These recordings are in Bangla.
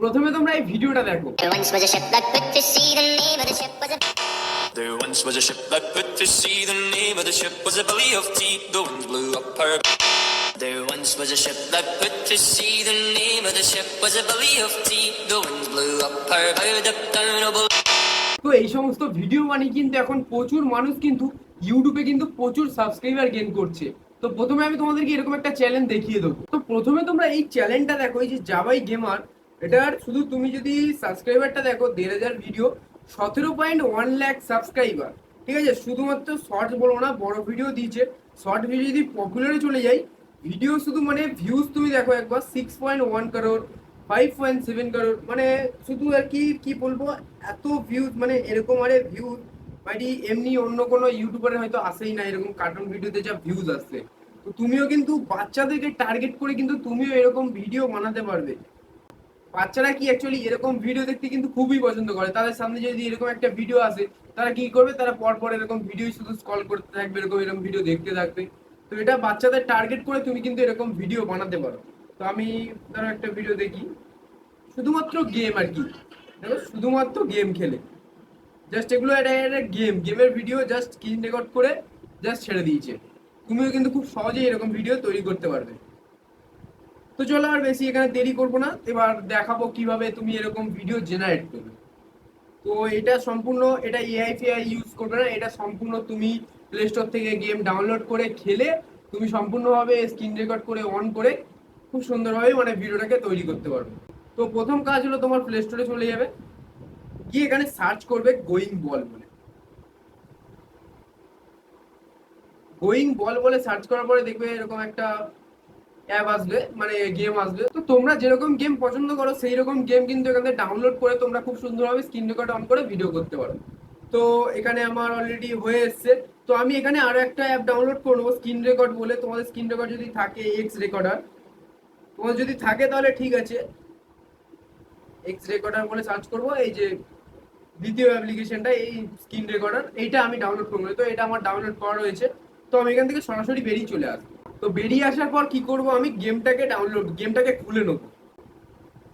প্রথমে তোমরা এই ভিডিওটা দেখো। There once was a ship that put to sea. The name of the ship was a... There once was a ship that put to sea. The name of the ship was a belly of tea. The wind blew up her. There once was a ship that put to sea. The name of the ship was a belly of tea. The wind blew up her bow. The downable. তো এই সমস্ত ভিডিও মানে কিন্তু এখন প্রচুর মানুষ কিন্তু ইউটিউবে কিন্তু প্রচুর সাবস্ক্রাইবার গেইন করছে। তো প্রথমে আমি তোমাদেরকে এরকম একটা চ্যালেঞ্জ দেখিয়ে দেবো। তো প্রথমে তোমরা এই চ্যালেঞ্জটা দেখো, এই যে জাভাই গেমার, এটার শুধু তুমি যদি সাবস্ক্রাইবারটা দেখো 1,500 ভিডিও, 17.1 লাখ সাবস্ক্রাইবার। ঠিক আছে, শুধুমাত্র শর্টস বলবো না, বড় ভিডিও দিয়েছে। শর্ট ভিডিও যদি পপুলারে চলে যায়, ভিডিও শুধু মানে ভিউজ তুমি দেখো একবার 6.1 করোড়, 5.7 করোড়, মানে শুধু আর কি বলবো, এত ভিউজ, মানে এরকম আরে ভিউজ মানে এমনি অন্য কোনো ইউটিউবারে হয়তো আসেই না এরকম কার্টুন ভিডিওতে যা ভিউজ আসছে। তো তুমিও কিন্তু বাচ্চাদেরকে টার্গেট করে কিন্তু তুমিও এরকম ভিডিও বানাতে পারবে। বাচ্চারা কি অ্যাকচুয়ালি এরকম ভিডিও দেখতে কিন্তু খুবই পছন্দ করে। তাদের সামনে যদি এরকম একটা ভিডিও আসে, তারা কি করবে, তারা পরপর এরকম ভিডিও শুধু স্ক্রল করতে থাকবে, এরকম ভিডিও দেখতে থাকবে। তো এটা বাচ্চাদের টার্গেট করে তুমি কিন্তু এরকম ভিডিও বানাতে পারো। তো আমি ধরো একটা ভিডিও দেখি, শুধুমাত্র গেম আর কি, দেখো শুধুমাত্র গেম খেলে, জাস্ট এগুলো একটা গেমের ভিডিও জাস্ট স্ক্রিন রেকর্ড করে জাস্ট ছেড়ে দিয়েছে। তুমিও কিন্তু খুব সহজেই এরকম ভিডিও তৈরি করতে পারবে। তো চলো আর বেশি এখানে দেরি করবো না, এবার দেখাবো কিভাবে তুমি এরকম ভিডিও জেনারেট করবে। তো এটা সম্পূর্ণ, এটা এআই ফেআই ইউজ করবে না, এটা সম্পূর্ণ তুমি প্লে স্টোর থেকে গেম ডাউনলোড করে খেলে তুমি সম্পূর্ণভাবে স্ক্রিন রেকর্ড করে অন করে খুব সুন্দরভাবে মানে ভিডিওটাকে তৈরি করতে পারবে। তো প্রথম কাজ হলো তোমার প্লে স্টোরে চলে যাবে, গিয়ে এখানে সার্চ করবে গোয়িং বল বলে। গোয়িং বল বলে সার্চ করার পরে দেখবে এরকম একটা অ্যাপ আসবে, মানে গেম আসবে। তো তোমরা যেরকম গেম পছন্দ করো সেই রকম গেম কিন্তু এখানে ডাউনলোড করে তোমরা খুব সুন্দরভাবে স্ক্রিন রেকর্ড অন করে ভিডিও করতে পারো। তো এখানে আমার অলরেডি হয়ে এসছে। তো আমি এখানে আরো একটা অ্যাপ ডাউনলোড করে নেবো স্ক্রিন রেকর্ড বলে। তোমাদের স্ক্রিন রেকর্ড যদি থাকে, এক্স রেকর্ডার তোমার যদি থাকে তাহলে ঠিক আছে, এক্স রেকর্ডার বলে সার্চ করবো। এই যে দ্বিতীয় অ্যাপ্লিকেশনটা, এই স্ক্রিন রেকর্ডার, এইটা আমি ডাউনলোড করবো। তো এটা আমার ডাউনলোড করা রয়েছে। তো আমি এখান থেকে সরাসরি বেরিয়ে চলে আসবো। তো বেরিয়ে আসার পর কি করব, আমি গেমটাকে খুলে নেবো।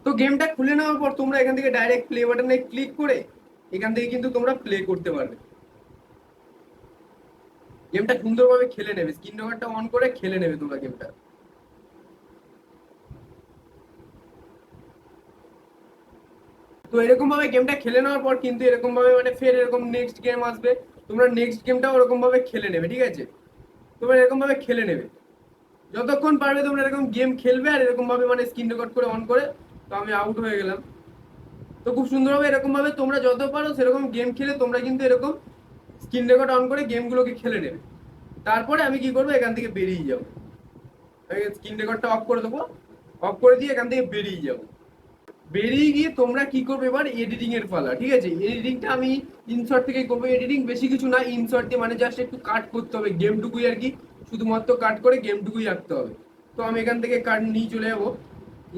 তো গেমটা খুলে নেওয়ার পর তোমরা এখান থেকে ডাইরেক্ট প্লে বাটনে ক্লিক করে এখান থেকে কিন্তু তোমরা প্লে করতে পারবে। গেমটা সুন্দরভাবে খেলে নেবে, স্ক্রিন রেকর্ডটা অন করে খেলে নেবে তোমরা গেমটা। তো এরকম ভাবে গেমটা খেলে নেওয়ার পর কিন্তু এরকম ভাবে মানে ফের এরকম নেক্সট গেম আসবে, তোমরা নেক্সট গেমটাও ওরকম ভাবে খেলে নেবে। ঠিক আছে, তোমরা এরকম ভাবে খেলে নেবে যতক্ষণ পারবে, তোমরা এরকম গেম খেলবে আর এরকম ভাবে মানে স্ক্রিন রেকর্ড করে অন করে। তো আমি আউট হয়ে গেলাম। তো খুব সুন্দরভাবে এরকম ভাবে তোমরা যত পারো সেরকম গেম খেলে তোমরা কিন্তু এরকম স্ক্রিন রেকর্ড অন করে গেমগুলোকে খেলে নেবে। তারপরে আমি কি করবো, এখান থেকে বেরিয়ে যাবো, স্ক্রিন রেকর্ডটা অফ করে দেবো, অফ করে দিয়ে এখান থেকে বেরিয়ে যাবো। বেরিয়ে গিয়ে তোমরা কি করবে, এবার এডিটিং এর পালা। ঠিক আছে, এডিটিংটা আমি ইনশর্ট থেকে করবো। এডিটিং বেশি কিছু না, ইনশর্ট দিয়ে মানে জাস্ট একটু কাট করতে হবে গেমটুকুই আর কি, শুধুমাত্র কাট করে গেমটুকুই রাখতে হবে। তো আমি এখান থেকে কাট নিয়ে চলে যাবো,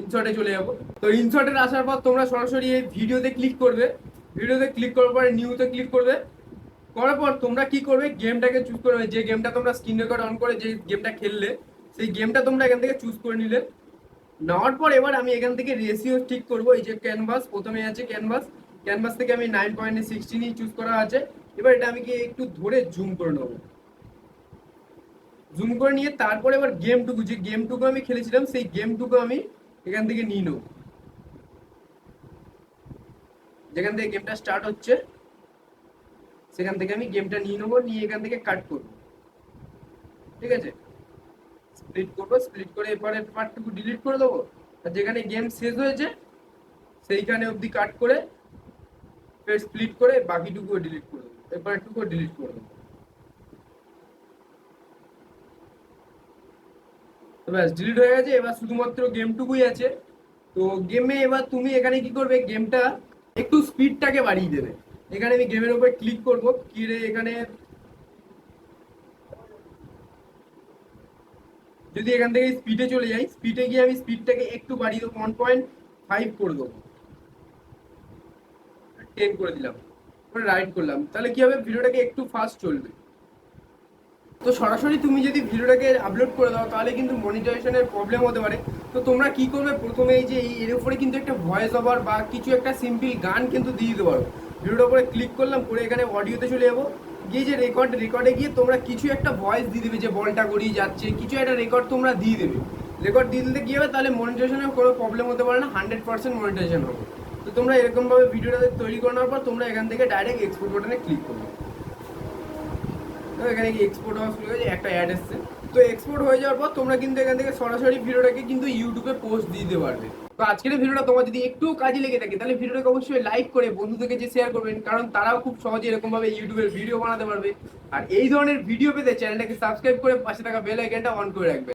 ইনশর্টে চলে যাবো। তো ইনশর্টে আসার পর তোমরা সরাসরি এই ভিডিওতে ক্লিক করবে। ভিডিওতে ক্লিক করার পরে নিউতে ক্লিক করবে। করার পর তোমরা কি করবে, গেমটাকে চুজ করবে। যে গেমটা তোমরা স্ক্রিন রেকর্ড অন করে যে গেমটা খেললে, সেই গেমটা তোমরা এখান থেকে চুজ করে নিলে। নেওয়ার পর এবার আমি এখান থেকে রেশিও ঠিক করবো। এই যে ক্যানভাস প্রথমে আছে, ক্যানভাস থেকে আমি 9.16 চুজ করা আছে। এবার এটা আমি কি একটু ধরে জুম করে নেবো। জুম করে নিয়ে তারপরে এবার যে গেমটুকু আমি খেলেছিলাম সেই গেমটুকু আমি এখান থেকে নিয়ে নেবো। যেখান থেকে গেমটা স্টার্ট হচ্ছে সেখান থেকে আমি গেমটা নিয়ে নেবো, নিয়ে এখান থেকে কাট করবো। ঠিক আছে, স্প্লিট করবো, স্প্লিট করে এরপরে পার্টটুকু ডিলিট করে দেবো। আর যেখানে গেম শেষ হয়েছে সেইখানে অবধি কাট করে ফের স্প্লিট করে বাকিটুকুও ডিলিট করে দেবো, এরপরেরটুকুও ডিলিট করে দেবো। তো ব্যাস ডিলিট হয়ে গেছে, এবার শুধুমাত্র গেমটুকুই আছে। তো গেমে এবার তুমি এখানে কি করবে, গেমটা একটু স্পিডটাকে বাড়িয়ে দেবে। এখানে আমি গেমের উপর ক্লিক করবো, এখানে যদি এখান থেকে স্পিডে চলে যাই, স্পিডে গিয়ে আমি স্পিডটাকে একটু বাড়িয়ে দেবো, 1.5 করে দেবো, 10 করে দিলাম, রাইট করলাম। তাহলে কি হবে, ভিডিওটাকে একটু ফাস্ট চলবে। তো সরাসরি তুমি যদি ভিডিওটাকে আপলোড করে দাও তাহলে কিন্তু মনিটাইজেশনের প্রবলেম হতে পারে। তো তোমরা কি করবে, প্রথমে এই যে এর উপরে কিন্তু একটা ভয়েস ওভার বা কিছু একটা সিম্পল গান কিন্তু দিয়ে দিতে পারো। ভিডিওটার উপরে ক্লিক করলাম, করে এখানে অডিওতে চলে যাবো, গিয়ে যে রেকর্ডে গিয়ে তোমরা কিছু একটা ভয়েস দিয়ে দেবে, যে বলটা গড়িয়ে যাচ্ছে, কিছু একটা রেকর্ড তোমরা দিয়ে দেবে। রেকর্ড দিয়ে দিতে কী হবে, তাহলে মনিটাইজেশনের কোনো প্রবলেম হতে পারে না, 100% মনিটাইজেশন হবে। তো তোমরা এরকমভাবে ভিডিওটা তৈরি করার পর তোমরা এখান থেকে ডাইরেক্ট এক্সপোর্ট বাটনে ক্লিক করবে। তো এখানে এক্সপোর্ট হওয়া শুরু হয়েছে, একটা অ্যাড এসছে। তো এক্সপোর্ট হয়ে যাওয়ার পর তোমরা কিন্তু এখান থেকে সরাসরি ভিডিওটাকে কিন্তু ইউটিউবে পোস্ট দিয়ে দিতে পারবে। তো আজকের ভিডিওটা তোমার যদি একটু কাজে লেগে থাকে তাহলে ভিডিওটাকে অবশ্যই লাইক করে বন্ধুদেরকে যে শেয়ার করবেন, কারণ তারাও খুব সহজে এরকমভাবে ইউটিউবের ভিডিও বানাতে পারবে। আর এই ধরনের ভিডিও পেতে চ্যানেলটাকে সাবস্ক্রাইব করে পাশে থাকা বেল আইকনটা অন করে রাখবে।